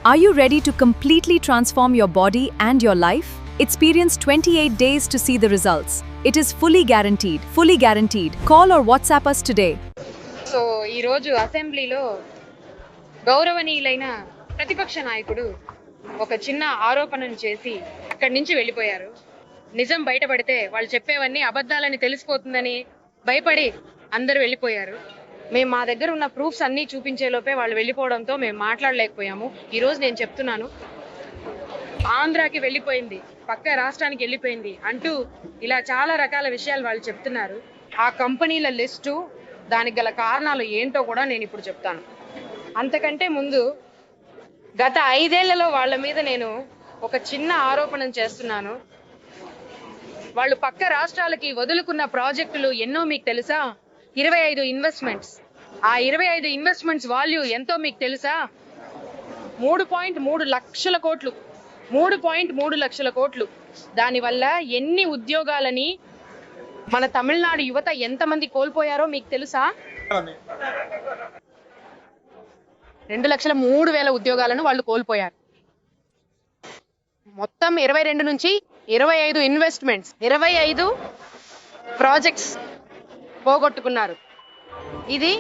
Are you ready to completely transform your body and your life? Experience 28 days to see the results. It is fully guaranteed. Fully guaranteed. Call or WhatsApp us today. So ఈ రోజు అసెంబ్లీలో గౌరవనీయులైన ప్రతిపక్ష నాయకుడు ఒక చిన్న ఆరోపణను చేసి అక్కడి నుంచి వెళ్ళిపోయారు. నిజం బయటపడితే వాళ్ళు చెప్పేవన్నీ అబద్ధాలని తెలిసిపోతుందని భయపడి అందరూ వెళ్ళిపోయారు. మేము మా దగ్గర ఉన్న ప్రూఫ్స్ అన్నీ చూపించే లోపే వాళ్ళు వెళ్ళిపోవడంతో మేము మాట్లాడలేకపోయాము. ఈరోజు నేను చెప్తున్నాను, ఆంధ్రాకి వెళ్ళిపోయింది, పక్క రాష్ట్రానికి వెళ్ళిపోయింది అంటూ ఇలా చాలా రకాల విషయాలు వాళ్ళు చెప్తున్నారు. ఆ కంపెనీల లిస్టు, దానికి గల కారణాలు ఏంటో కూడా నేను ఇప్పుడు చెప్తాను. అంతకంటే ముందు గత 5 ఏళ్లలో వాళ్ళ మీద నేను ఒక చిన్న ఆరోపణ చేస్తున్నాను. వాళ్ళు పక్క రాష్ట్రాలకి వదులుకున్న ప్రాజెక్టులు ఎన్నో మీకు తెలుసా? 25 ఇన్వెస్ట్మెంట్స్. ఆ 25 ఇన్వెస్ట్మెంట్స్ వాల్యూ ఎంతో మీకు తెలుసా? 3.3 లక్షల కోట్లు. 3.3 లక్షల కోట్లు. దానివల్ల ఎన్ని ఉద్యోగాలని మన తమిళనాడు యువత ఎంతమంది కోల్పోయారో మీకు తెలుసా? 2,03,000 ఉద్యోగాలను వాళ్ళు కోల్పోయారు. మొత్తం 22 నుంచి 25 ఇన్వెస్ట్మెంట్స్, 25 ప్రాజెక్ట్స్ పోగొట్టుకున్నారు. ఇది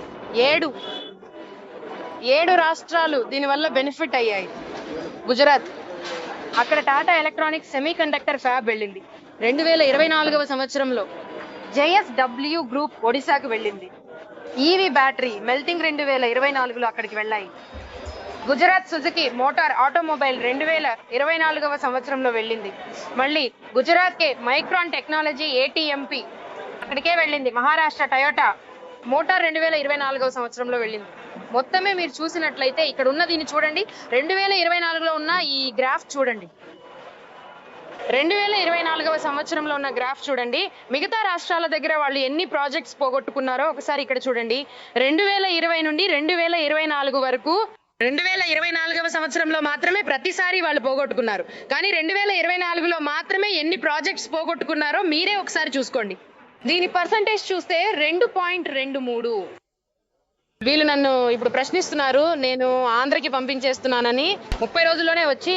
7 రాష్ట్రాలు దీనివల్ల బెనిఫిట్ అయ్యాయి. గుజరాత్, అక్కడ Tata electronics semi conductor fab వెళ్ళింది 2024వ సంవత్సరంలో. JSW గ్రూప్ ఒడిశాకు వెళ్ళింది. ఈవీ బ్యాటరీ మెల్టింగ్ 2024లో అక్కడికి వెళ్ళాయి. గుజరాత్ సుజుకి మోటార్ ఆటోమొబైల్ 2024వ సంవత్సరంలో వెళ్ళింది. మళ్ళీ గుజరాత్కే మైక్రాన్ టెక్నాలజీ ATMP అక్కడికే వెళ్ళింది. మహారాష్ట్ర టయోటా మోటార్ 2024వ సంవత్సరంలో వెళ్ళింది. మొత్తమే మీరు చూసినట్లయితే ఇక్కడ ఉన్న దీన్ని చూడండి, 2024లో ఉన్న ఈ గ్రాఫ్ చూడండి, 2024వ సంవత్సరంలో ఉన్న గ్రాఫ్ చూడండి. మిగతా రాష్ట్రాల దగ్గర వాళ్ళు ఎన్ని ప్రాజెక్ట్స్ పోగొట్టుకున్నారో ఒకసారి ఇక్కడ చూడండి. 2020 నుండి 2024 వరకు 2024వ సంవత్సరంలో మాత్రమే ప్రతిసారి వాళ్ళు పోగొట్టుకున్నారు. కానీ 2024లో మాత్రమే ఎన్ని ప్రాజెక్ట్స్ పోగొట్టుకున్నారో మీరే ఒకసారి చూసుకోండి. దీని పర్సంటేజ్ చూస్తే 2.23. వీళ్ళు నన్ను ఇప్పుడు ప్రశ్నిస్తున్నారు, నేను ఆంధ్రకి పంపించేస్తున్నానని 30 రోజుల్లోనే వచ్చి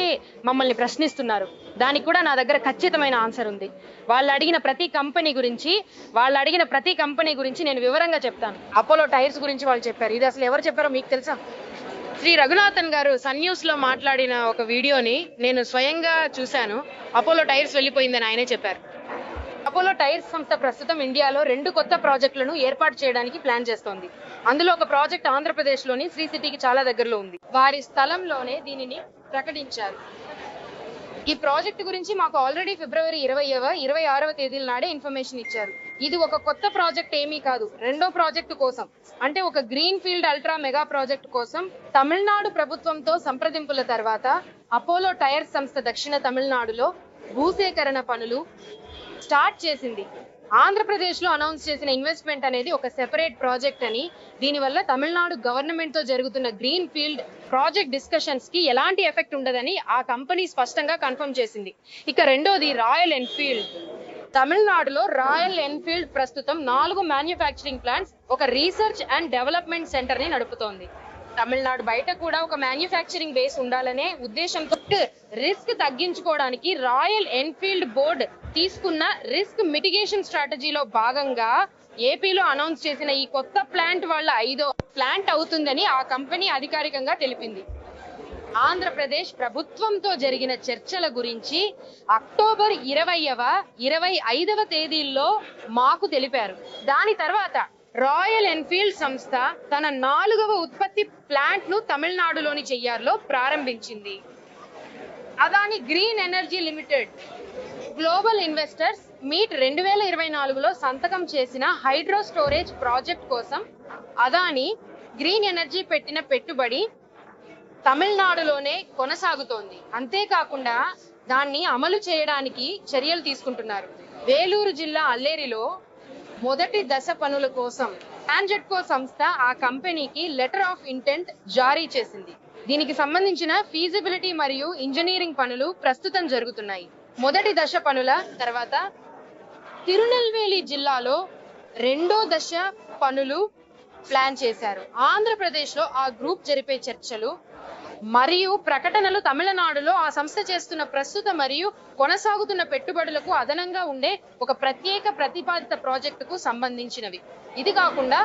మమ్మల్ని ప్రశ్నిస్తున్నారు. దానికి కూడా నా దగ్గర ఖచ్చితమైన ఆన్సర్ ఉంది. వాళ్ళు అడిగిన ప్రతి కంపెనీ గురించి నేను వివరంగా చెప్తాను. అపోలో టైర్స్ గురించి వాళ్ళు చెప్పారు. ఇది అసలు ఎవరు చెప్పారో మీకు తెలుసా? శ్రీ రఘునాథన్ గారు సన్ న్యూస్ లో మాట్లాడిన ఒక వీడియోని నేను స్వయంగా చూశాను. అపోలో టైర్స్ వెళ్ళిపోయిందని ఆయనే చెప్పారు. అపోలో టైర్స్ సంస్థ ప్రస్తుతం ఇండియాలో 2 కొత్త ప్రాజెక్టులను ఏర్పాటు చేయడానికి ప్లాన్ చేస్తోంది. అందులో ఒక ప్రాజెక్ట్ ఆంధ్రప్రదేశ్లోని శ్రీ సిటీకి చాలా దగ్గరలో ఉంది. వారి స్థలంలోనే దీనిని ప్రకటించారు. ఈ ప్రాజెక్ట్ గురించి మాకు ఆల్రెడీ ఫిబ్రవరి 26వ తేదీల నాడే ఇన్ఫర్మేషన్ ఇచ్చారు. ఇది ఒక కొత్త ప్రాజెక్ట్ ఏమీ కాదు, రెండో ప్రాజెక్టు కోసం, అంటే ఒక green field ultra mega project కోసం తమిళనాడు ప్రభుత్వంతో సంప్రదింపుల తర్వాత అపోలో టైర్స్ సంస్థ దక్షిణ తమిళనాడులో భూసేకరణ పనులు స్టార్ట్ చేసింది. ఆంధ్రప్రదేశ్ లో అనౌన్స్ చేసిన ఇన్వెస్ట్మెంట్ అనేది ఒక సెపరేట్ ప్రాజెక్ట్ అని, దీనివల్ల తమిళనాడు గవర్నమెంట్ తో జరుగుతున్న గ్రీన్ ఫీల్డ్ ప్రాజెక్ట్ డిస్కషన్స్ కి ఎలాంటి ఎఫెక్ట్ ఉండదని ఆ కంపెనీ స్పష్టంగా కన్ఫర్మ్ చేసింది. ఇక రెండోది రాయల్ ఎన్ఫీల్డ్. తమిళనాడులో రాయల్ ఎన్ఫీల్డ్ ప్రస్తుతం 4 మ్యానుఫ్యాక్చరింగ్ ప్లాంట్స్, ఒక రీసెర్చ్ అండ్ డెవలప్మెంట్ సెంటర్ ని నడుపుతోంది. తమిళనాడు బయట కూడా ఒక మ్యానుఫ్యాక్చరింగ్ బేస్ ఉండాలనే ఉద్దేశంతో రిస్క్ తగ్గించుకోవడానికి రాయల్ ఎన్ఫీల్డ్ బోర్డు తీసుకున్న రిస్క్ మిటిగేషన్ స్ట్రాటజీలో భాగంగా ఏపీలో అనౌన్స్ చేసిన ఈ కొత్త ప్లాంట్ వాళ్ళ 5వ ప్లాంట్ అవుతుందని ఆ కంపెనీ అధికారికంగా తెలిపింది. ఆంధ్రప్రదేశ్ ప్రభుత్వంతో జరిగిన చర్చల గురించి అక్టోబర్ 25వ తేదీల్లో మాకు తెలిపారు. దాని తర్వాత రాయల్ ఎన్ఫీల్డ్ సంస్థ తన 4వ ఉత్పత్తి ప్లాంట్ ను తమిళనాడులోని చెయ్యార్లో ప్రారంభించింది. Adani green energy limited global investors meet 2024లో సంతకం చేసిన హైడ్రో స్టోరేజ్ ప్రాజెక్ట్ కోసం అదాని గ్రీన్ ఎనర్జీ పెట్టిన పెట్టుబడి తమిళనాడులోనే కొనసాగుతోంది. అంతేకాకుండా దాన్ని అమలు చేయడానికి చర్యలు తీసుకుంటున్నారు. వేలూరు జిల్లా అల్లేరిలో మొదటి దశ పనుల కోసం టాంజెట్కో సంస్థ ఆ కంపెనీకి లెటర్ ఆఫ్ ఇంటెంట్ జారీ చేసింది. దీనికి సంబంధించిన ఫీజిబిలిటీ మరియు ఇంజనీరింగ్ పనులు ప్రస్తుతం జరుగుతున్నాయి. మొదటి దశ పనుల తర్వాత తిరునెల్వేలి జిల్లాలో రెండో దశ పనులు ప్లాన్ చేశారు. ఆంధ్రప్రదేశ్లో ఆ గ్రూప్ జరిపే చర్చలు మరియు ప్రకటనలు తమిళనాడులో ఆ సంస్థ చేస్తున్న ప్రస్తుత మరియు కొనసాగుతున్న పెట్టుబడులకు అదనంగా ఉండే ఒక ప్రత్యేక ప్రతిపాదిత ప్రాజెక్టుకు సంబంధించినవి. ఇది కాకుండా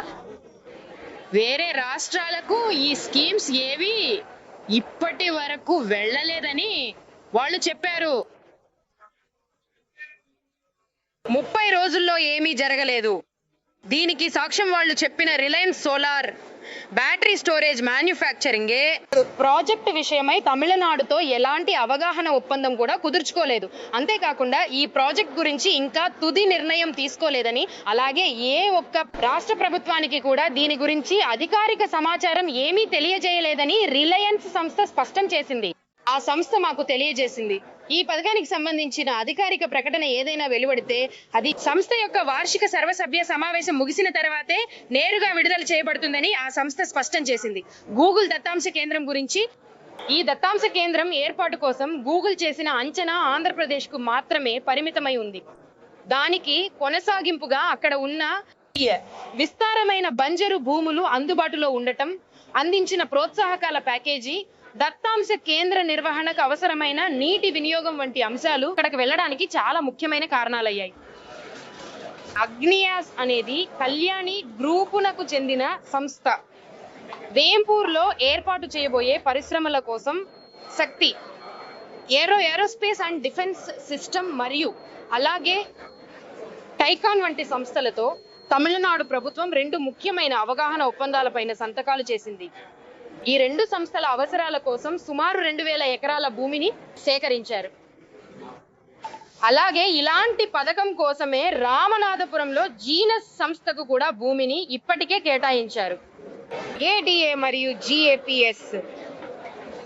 వేరే రాష్ట్రాలకు ఈ స్కీమ్స్ ఏవి ఇప్పటి వరకు వెళ్ళలేదని వాళ్ళు చెప్పారు. 30 రోజుల్లో ఏమీ జరగలేదు. దీనికి సాక్ష్యం వాళ్ళు చెప్పిన రిలయన్స్ సోలార్ బ్యాటరీ స్టోరేజ్ మ్యానుఫ్యాక్చరింగే. ప్రాజెక్టు విషయమై తమిళనాడుతో ఎలాంటి అవగాహన ఒప్పందం కూడా కుదుర్చుకోలేదు. అంతేకాకుండా ఈ ప్రాజెక్ట్ గురించి ఇంకా తుది నిర్ణయం తీసుకోలేదని, అలాగే ఏ ఒక్క రాష్ట్ర ప్రభుత్వానికి కూడా దీని గురించి అధికారిక సమాచారం ఏమీ తెలియజేయలేదని రిలయన్స్ సంస్థ స్పష్టం చేసింది. ఆ సంస్థ మాకు తెలియజేసింది, ఈ పథకానికి సంబంధించిన అధికారిక ప్రకటన ఏదైనా వెలువడితే అది సంస్థ యొక్క వార్షిక సర్వసభ్య సమావేశం ముగిసిన తర్వాతే నేరుగా విడుదల చేయబడుతుందని ఆ సంస్థ స్పష్టం చేసింది. గూగుల్ దత్తాంశ కేంద్రం గురించి, ఈ దత్తాంశ కేంద్రం ఏర్పాటు కోసం గూగుల్ చేసిన అంచనా ఆంధ్రప్రదేశ్కు మాత్రమే పరిమితమై ఉంది. దానికి కొనసాగింపుగా అక్కడ ఉన్న విస్తారమైన బంజరు భూములు అందుబాటులో ఉండటం, అందించిన ప్రోత్సాహకాల ప్యాకేజీ, దత్తాంశ కేంద్ర నిర్వహణకు అవసరమైన నీటి వినియోగం వంటి అంశాలు అక్కడికి వెళ్ళడానికి చాలా ముఖ్యమైన కారణాలయ్యాయి. అగ్నియాస్ అనేది కళ్యాణి గ్రూపునకు చెందిన సంస్థ. వేంపూర్లో ఏర్పాటు చేయబోయే పరిశ్రమల కోసం శక్తి, ఏరోస్పేస్ అండ్ డిఫెన్స్ సిస్టమ్ మరియు అలాగే టైకాన్ వంటి సంస్థలతో తమిళనాడు ప్రభుత్వం 2 ముఖ్యమైన అవగాహన ఒప్పందాలపైన సంతకాలు చేసింది. ఈ 2 సంస్థల అవసరాల కోసం సుమారు 2000 ఎకరాల భూమిని సేకరించారు. అలాగే ఇలాంటి పథకం కోసమే రామనాథపురంలో జీనస్ సంస్థకు కూడా భూమిని ఇప్పటికే కేటాయించారు. ఏడిఏ మరియు జిఏపిఎస్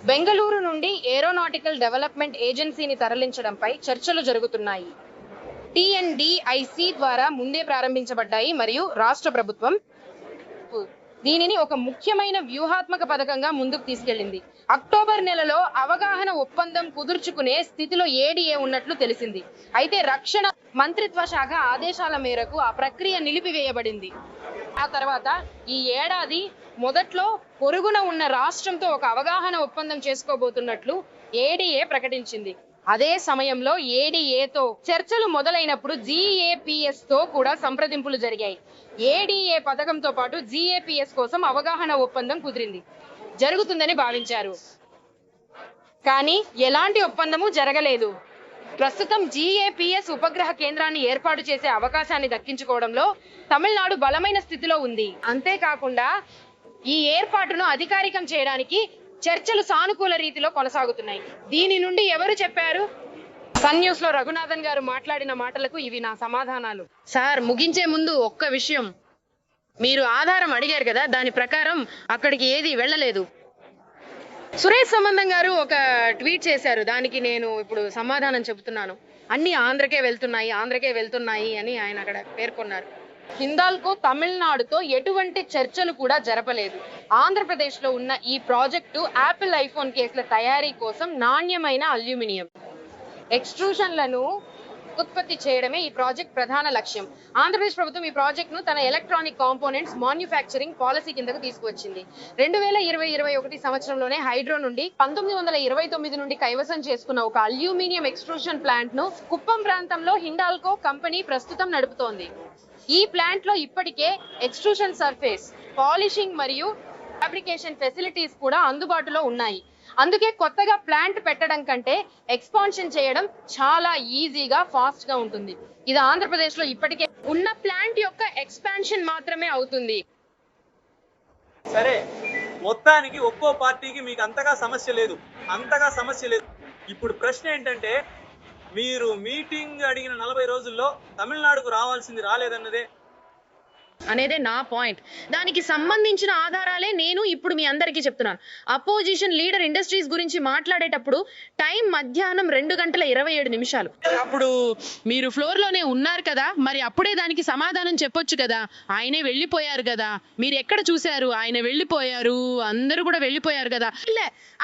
బెంగళూరు నుండి ఏరోనాటికల్ డెవలప్మెంట్ ఏజెన్సీని తరలించడంపై చర్చలు జరుగుతున్నాయి. TNDIC ద్వారా ముందే ప్రారంభించబడ్డాయి మరియు రాష్ట్ర ప్రభుత్వం దీనిని ఒక ముఖ్యమైన వ్యూహాత్మక పథకంగా ముందుకు తీసుకెళ్లింది. అక్టోబర్ నెలలో అవగాహన ఒప్పందం కుదుర్చుకునే స్థితిలో ఏడిఏ ఉన్నట్లు తెలిసింది. అయితే రక్షణ మంత్రిత్వ శాఖ ఆదేశాల మేరకు ఆ ప్రక్రియ నిలిపివేయబడింది. ఆ తర్వాత ఈ ఏడాది మొదట్లో పొరుగున ఉన్న రాష్ట్రంతో ఒక అవగాహన ఒప్పందం చేసుకోబోతున్నట్లు ఏడిఏ ప్రకటించింది. అదే సమయంలో ఏడిఏతో చర్చలు మొదలైనప్పుడు GAPS తో కూడా సంప్రదింపులు జరిగాయి. ఏడిఏ పథకంతో పాటు GAPS కోసం అవగాహన ఒప్పందం కుదిరింది, జరుగుతుందని భావించారు. కానీ ఎలాంటి ఒప్పందము జరగలేదు. ప్రస్తుతం GAPS ఉపగ్రహ కేంద్రాన్ని ఏర్పాటు చేసే అవకాశాన్ని దక్కించుకోవడంలో తమిళనాడు బలమైన స్థితిలో ఉంది. అంతేకాకుండా ఈ ఏర్పాటును అధికారికం చేయడానికి చర్చలు సానుకూల రీతిలో కొనసాగుతున్నాయి. దీని నుండి ఎవరు చెప్పారు? సన్ న్యూస్ లో రఘునాథన్ గారు మాట్లాడిన మాటలకు ఇవి నా సమాధానాలు. సార్, ముగించే ముందు ఒక్క విషయం, మీరు ఆధారం అడిగారు కదా, దాని ప్రకారం అక్కడికి ఏది వెళ్ళలేదు. సురేష్ సంబంధం గారు ఒక ట్వీట్ చేశారు, దానికి నేను ఇప్పుడు సమాధానం చెబుతున్నాను. అన్ని ఆంధ్రకే వెళ్తున్నాయి అని ఆయన అక్కడ పేర్కొన్నారు. హిందాల్కో తమిళనాడుతో ఎటువంటి చర్చలు కూడా జరపలేదు. ఆంధ్రప్రదేశ్ లో ఉన్న ఈ ప్రాజెక్టు యాపిల్ ఐఫోన్ కేసుల తయారీ కోసం నాణ్యమైన అల్యూమినియం ఎక్స్ట్రూషన్లను ఉత్పత్తి చేయడమే ఈ ప్రాజెక్ట్ ప్రధాన లక్ష్యం. ఆంధ్రప్రదేశ్ ప్రభుత్వం ఈ ప్రాజెక్ట్ ను తన ఎలక్ట్రానిక్ కాంపోనెంట్స్ మ్యానుఫ్యాక్చరింగ్ పాలసీ కిందకు తీసుకువచ్చింది. 2020-21 సంవత్సరంలోనే హైడ్రో నుండి 1929 నుండి కైవసం చేసుకున్న ఒక అల్యూమినియం ఎక్స్ట్రూషన్ ప్లాంట్ ను కుప్పం ప్రాంతంలో హిండాల్కో కంపెనీ ప్రస్తుతం నడుపుతోంది. ఈ ప్లాంట్ లో ఇప్పటికే ఎక్స్ట్రూషన్ సర్ఫేస్, పాలిషింగ్ మరియు ఫ్యాబ్రికేషన్ ఫెసిలిటీస్ కూడా అందుబాటులో ఉన్నాయి. అందుకే కొత్తగా ప్లాంట్ పెట్టడం కంటే ఎక్స్పాన్షన్ చేయడం చాలా ఈజీగా, ఫాస్ట్ గా ఉంటుంది. ఇది ఆంధ్రప్రదేశ్ లో ఇప్పటికే ఉన్న ప్లాంట్ యొక్క ఎక్స్పాన్షన్ మాత్రమే అవుతుంది. సరే, మొత్తానికి ఒక్కో పార్టీకి మీకు అంతగా సమస్య లేదు. ఇప్పుడు ప్రశ్న ఏంటంటే, మీరు మీటింగ్ అడిగిన 40 రోజుల్లో తమిళనాడుకు రావాల్సింది రాలేదన్నదే అనేదే నా పాయింట్. దానికి సంబంధించిన ఆధారాలే నేను ఇప్పుడు మీ అందరికీ చెప్తున్నాను. అపోజిషన్ లీడర్ ఇండస్ట్రీస్ గురించి మాట్లాడేటప్పుడు టైం మధ్యాహ్నం 2:27. అప్పుడు మీరు ఫ్లోర్ లోనే ఉన్నారు కదా, మరి అప్పుడే దానికి సమాధానం చెప్పొచ్చు కదా. ఆయనే వెళ్ళిపోయారు కదా, మీరు ఎక్కడ చూశారు? ఆయన వెళ్ళిపోయారు, అందరూ కూడా వెళ్ళిపోయారు కదా.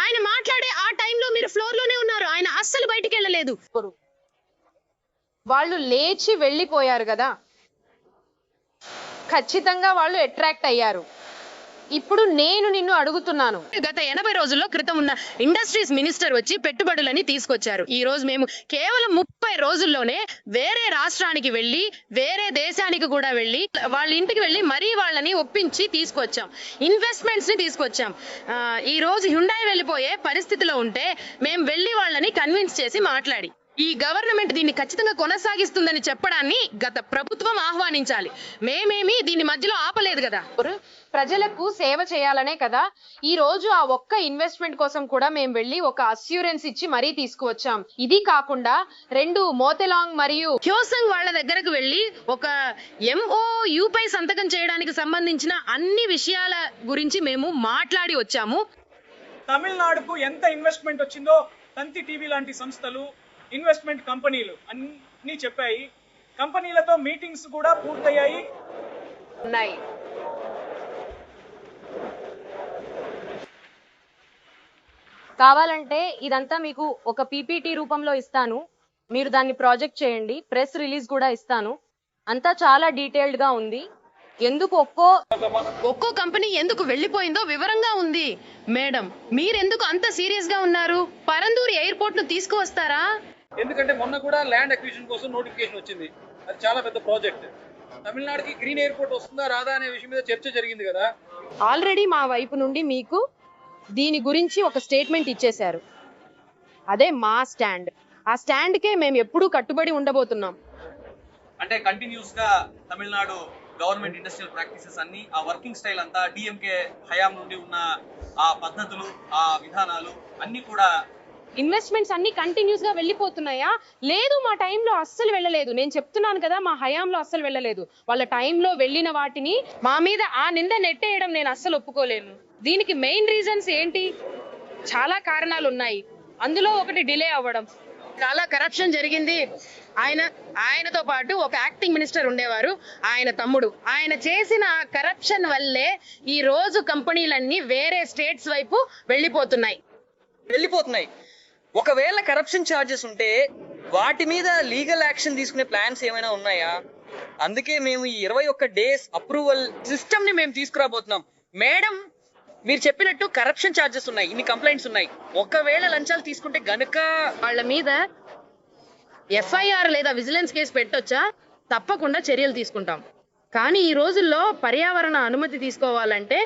ఆయన మాట్లాడే ఆ టైంలో మీరు ఫ్లోర్ లోనే ఉన్నారు, ఆయన అస్సలు బయటికి వెళ్ళలేదు. వాళ్ళు లేచి వెళ్ళిపోయారు కదా, ఖచ్చితంగా వాళ్ళు అట్రాక్ట్ అయ్యారు. ఇప్పుడు నేను నిన్ను అడుగుతున్నాను, గత 80 రోజుల్లో క్రితం ఉన్న ఇండస్ట్రీస్ మినిస్టర్ వచ్చి పెట్టుబడులని తీసుకొచ్చారు. ఈ రోజు మేము కేవలం 30 రోజుల్లోనే వేరే రాష్ట్రానికి వెళ్ళి వేరే దేశానికి కూడా వెళ్ళి వాళ్ళ ఇంటికి వెళ్ళి మరీ వాళ్ళని ఒప్పించి తీసుకొచ్చాం, ఇన్వెస్ట్మెంట్స్ ని తీసుకొచ్చాం. ఈ రోజు హ్యుండాయ్ వెళ్ళిపోయే పరిస్థితిలో ఉంటే మేము వెళ్ళి వాళ్ళని కన్విన్స్ చేసి మాట్లాడి ఈ గవర్నమెంట్ దీన్ని ఖచ్చితంగా కొనసాగిస్తుందని చెప్పడాన్ని గత ప్రభుత్వం ఆహ్వానించాలి. మేమేమి దీన్ని మధ్యలో ఆపలేదు కదా. ప్రజలకు సేవ చేయాలనే కదా ఈ రోజు ఆ ఒక్క ఇన్వెస్ట్మెంట్ కోసం కూడా మేము వెళ్ళి ఒక అస్యూరెన్స్ ఇచ్చి మరీ తీసుకువచ్చాం. ఇది కాకుండా 2 మోతెలాంగ్ మరియు హ్యోసంగ్ వాళ్ళ దగ్గరకు వెళ్ళి ఒక MOU పై సంతకం చేయడానికి సంబంధించిన అన్ని విషయాల గురించి మేము మాట్లాడి వచ్చాము. తమిళనాడుకు ఎంత ఇన్వెస్ట్మెంట్ వచ్చిందో తంతి టీవీ లాంటి సంస్థలు, ఇన్వెస్ట్మెంట్ కంపెనీలు అన్ని చెప్పాయి. కంపెనీలతో మీటింగ్స్ కూడా పూర్తయ్యాయి. కావాలంటే ఇదంతా మీకు ఒక PPT రూపంలో ఇస్తాను, మీరు దాన్ని ప్రాజెక్ట్ చేయండి, ప్రెస్ రిలీజ్ కూడా ఇస్తాను. అంతా చాలా డీటెయిల్డ్ గా ఉంది. ఎందుకు ఒక్కో కంపెనీ ఎందుకు వెళ్ళిపోయిందో వివరంగా ఉంది. మేడం, మీరెందుకు అంత సీరియస్ గా ఉన్నారు? పరందూరు ఎయిర్పోర్ట్ ను తీసుకువస్తారా? ఎందుకంటే మొన్న కూడా ల్యాండ్ అక్విజిషన్ కోసం నోటిఫికేషన్ వచ్చింది. అది చాలా పెద్ద ప్రాజెక్ట్. తమిళనాడుకి గ్రీన్ ఎయిర్పోర్ట్ వస్తుందా రాదా అనే విషయం మీద చర్చ జరిగింది కదా. ఆల్రెడీ మా వైపు నుండి మీకు దీని గురించి ఒక స్టేట్మెంట్ ఇచ్చేశారు. అదే మా స్టాండ్. ఆ స్టాండ్ కే మేము ఎప్పుడూ కట్టుబడి ఉండబోతున్నాం. అంటే కంటిన్యూస్ గా తమిళనాడు గవర్నమెంట్ ఇండస్ట్రియల్ ప్రాక్టీసెస్ అన్ని, ఆ వర్కింగ్ స్టైల్ అంతా, డిఎంకే హయాం నుండి ఉన్న ఆ పద్ధతులు, ఆ విధానాలు అన్ని కూడా, ఇన్వెస్ట్మెంట్స్ అన్ని కంటిన్యూస్ గా వెళ్ళిపోతున్నాయా? లేదు, మా టైంలో అస్సలు వెళ్ళలేదు. నేను చెప్తున్నాను కదా, మా హయాంలో అస్సలు వెళ్ళలేదు. వాళ్ళ టైంలో వెళ్ళిన వాటిని మా మీద ఆ నింద నెట్టేయడం నేను అస్సలు ఒప్పుకోలేను. దీనికి మెయిన్ రీజన్స్ ఏంటి? చాలా కారణాలు ఉన్నాయి. అందులో ఒకటి డిలే అవ్వడం. చాలా కరప్షన్ జరిగింది. ఆయనతో పాటు ఒక యాక్టింగ్ మినిస్టర్ ఉండేవారు, ఆయన తమ్ముడు. ఆయన చేసిన కరప్షన్ వల్లే ఈ రోజు కంపెనీలన్నీ వేరే స్టేట్స్ వైపు వెళ్ళిపోతున్నాయి. ఒకవేళ కరప్షన్ ఛార్జెస్ ఉంటే వాటి మీద లీగల్ యాక్షన్ తీసుకునే ప్లాన్స్ ఏమైనా ఉన్నాయా? అందుకే మేము ఈ 21 డేస్ అప్రూవల్ సిస్టమ్ ని మేము తీసుకురాబోతున్నాం. మేడం, మీరు చెప్పినట్టు కరప్షన్ ఛార్జెస్ ఉన్నాయి, ఇన్ని కంప్లైంట్స్ ఉన్నాయి. ఒకవేళ లంచాలు తీసుకుంటే గనుక వాళ్ళ మీద FIR లేదా విజిలెన్స్ కేసు పెట్టొచ్చా? తప్పకుండా చర్యలు తీసుకుంటాం. కానీ ఈ రోజుల్లో పర్యావరణ అనుమతి తీసుకోవాలంటే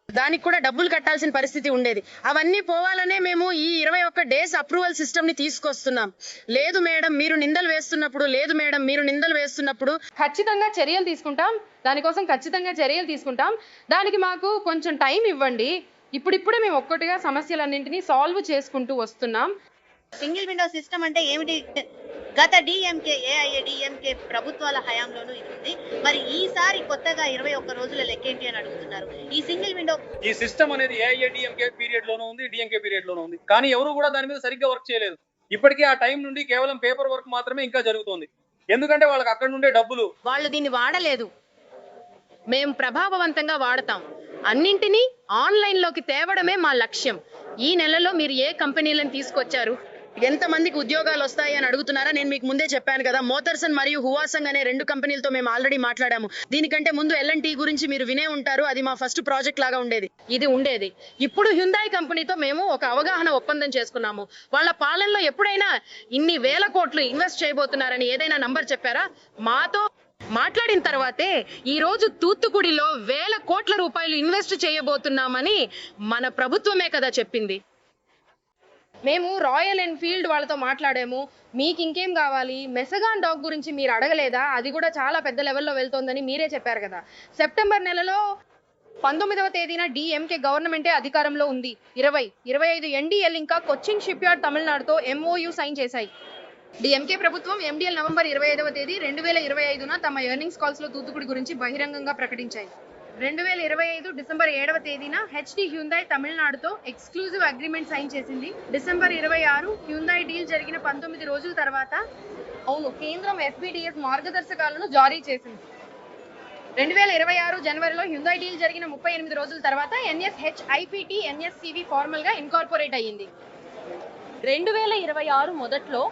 దానికి కూడా డబ్బులు కట్టాల్సిన పరిస్థితి ఉండేది. అవన్నీ పోవాలనే మేము ఈ 21 డేస్ అప్రూవల్ సిస్టమ్ ని తీసుకొస్తున్నాం. లేదు మేడం మీరు నిందలు వేస్తున్నప్పుడు ఖచ్చితంగా చర్యలు తీసుకుంటాం. దానికోసం ఖచ్చితంగా చర్యలు తీసుకుంటాం. దానికి మాకు కొంచెం టైం ఇవ్వండి. ఇప్పుడిప్పుడే మేము ఒక్కటిగా సమస్యలన్నింటినీ సాల్వ్ చేసుకుంటూ వస్తున్నాం. సింగిల్ విండో సిస్టమ్ అంటే ఏమిటి? గత డిఎంకే ఏఐఏడిఎంకే ప్రభుత్వాల హయాంలోనూ ఇది ఉంది. మరి ఈసారి కొత్తగా 21 రోజుల లెక్కేంటి అని అడుగుతున్నారు. ఈ సింగిల్ విండో, ఈ సిస్టమ్ అనేది ఏఐఏడిఎంకే పీరియడ్ లోనూ ఉంది, డిఎంకే పీరియడ్ లోనూ ఉంది. కానీ ఎవరు కూడా దాని మీద సరిగ్గా వర్క్ చేయలేదు. ఇప్పటికీ ఆ టైం నుండి కేవలం పేపర్ వర్క్ మాత్రమే ఇంకా జరుగుతోంది. ఎందుకంటే వాళ్ళకి అక్కడ నుండే డబ్బులు. వాళ్ళు దీన్ని వాడలేదు, మేము ప్రభావవంతంగా వాడతాం. అన్నింటినీ ఆన్లైన్ లోకి తేవడమే మా లక్ష్యం. ఈ నెలలో మీరు ఏ కంపెనీలను తీసుకొచ్చారు, ఎంతమందికి ఉద్యోగాలు వస్తాయి అని అడుగుతున్నారా? నేను మీకు ముందే చెప్పాను కదా, మోతర్సన్ మరియు హువాసంగ్ అనే 2 కంపెనీలతో మేము ఆల్రెడీ మాట్లాడాము. దీనికంటే ముందు L&T గురించి మీరు వినే ఉంటారు. అది మా ఫస్ట్ ప్రాజెక్ట్ లాగా ఉండేది. ఇప్పుడు హ్యుందాయ్ కంపెనీతో మేము ఒక అవగాహన ఒప్పందం చేసుకున్నాము. వాళ్ళ పాలనలో ఎప్పుడైనా ఇన్ని వేల కోట్లు ఇన్వెస్ట్ చేయబోతున్నారని ఏదైనా నంబర్ చెప్పారా? మాతో మాట్లాడిన తర్వాతే ఈ రోజు తూత్తుకుడిలో వేల కోట్ల రూపాయలు ఇన్వెస్ట్ చేయబోతున్నామని మన ప్రభుత్వమే కదా చెప్పింది. మేము రాయల్ ఎన్ఫీల్డ్ వాళ్ళతో మాట్లాడాము. మీకు ఇంకేం కావాలి? మెసగాన్ డాగ్ గురించి మీరు అడగలేదా? అది కూడా చాలా పెద్ద లెవెల్లో వెళ్తోందని మీరే చెప్పారు కదా. సెప్టెంబర్ నెలలో 19వ తేదీన డిఎంకే గవర్నమెంటే అధికారంలో ఉంది. 25 NDL ఇంకా కొచ్చిన్ షిప్ యార్డ్ తమిళనాడుతో MOU సైన్ చేశాయి. డిఎంకే ప్రభుత్వం MDL నవంబర్ 25వ తేదీ 2025న తమ ఎర్నింగ్స్ కాల్స్ లో తూత్తుకుడి గురించి బహిరంగంగా ప్రకటించాయి. 2025 డిసెంబర్ 7వ తేదీన HD హ్యుందాయ్ తమిళనాడుతో ఎక్స్క్లూజివ్ అగ్రిమెంట్ సైన్ చేసింది. డిసెంబర్ 26 హ్యుందాయ్ డీల్ జరిగిన 19 రోజుల తర్వాత కేంద్రం FBDS మార్గదర్శకాలను జారీ చేసింది. 2026 జనవరిలో హ్యుందాయ్ డీల్ జరిగిన 38 రోజుల తర్వాత NSHIPT NSCV ఫార్మల్ గా ఇన్కార్పొరేట్ అయ్యింది. 2026 మొదట్లో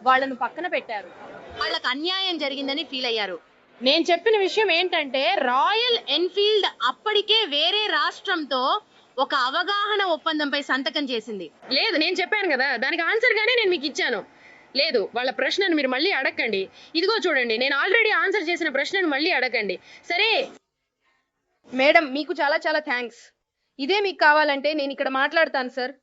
వాళ్ళను పక్కన పెట్టారు. వాళ్ళకు అన్యాయం జరిగిందని ఫీల్ అయ్యారు. నేను చెప్పిన విషయం ఏంటంటే రాయల్ ఎన్ఫీల్డ్ అప్పటికే వేరే రాష్ట్రంతో ఒక అవగాహన ఒప్పందంపై సంతకం చేసింది. లేదు, నేను చెప్పాను కదా, దానికి ఆన్సర్ గానే నేను మీకు ఇచ్చాను. లేదు, వాళ్ళ ప్రశ్నను మీరు మళ్ళీ అడగండి. ఇదిగో చూడండి, నేను ఆల్రెడీ ఆన్సర్ చేసిన ప్రశ్నను మళ్ళీ అడగండి. సరే మేడం, మీకు చాలా చాలా థ్యాంక్స్. ఇదే మీకు కావాలంటే నేను ఇక్కడ మాట్లాడతాను సార్.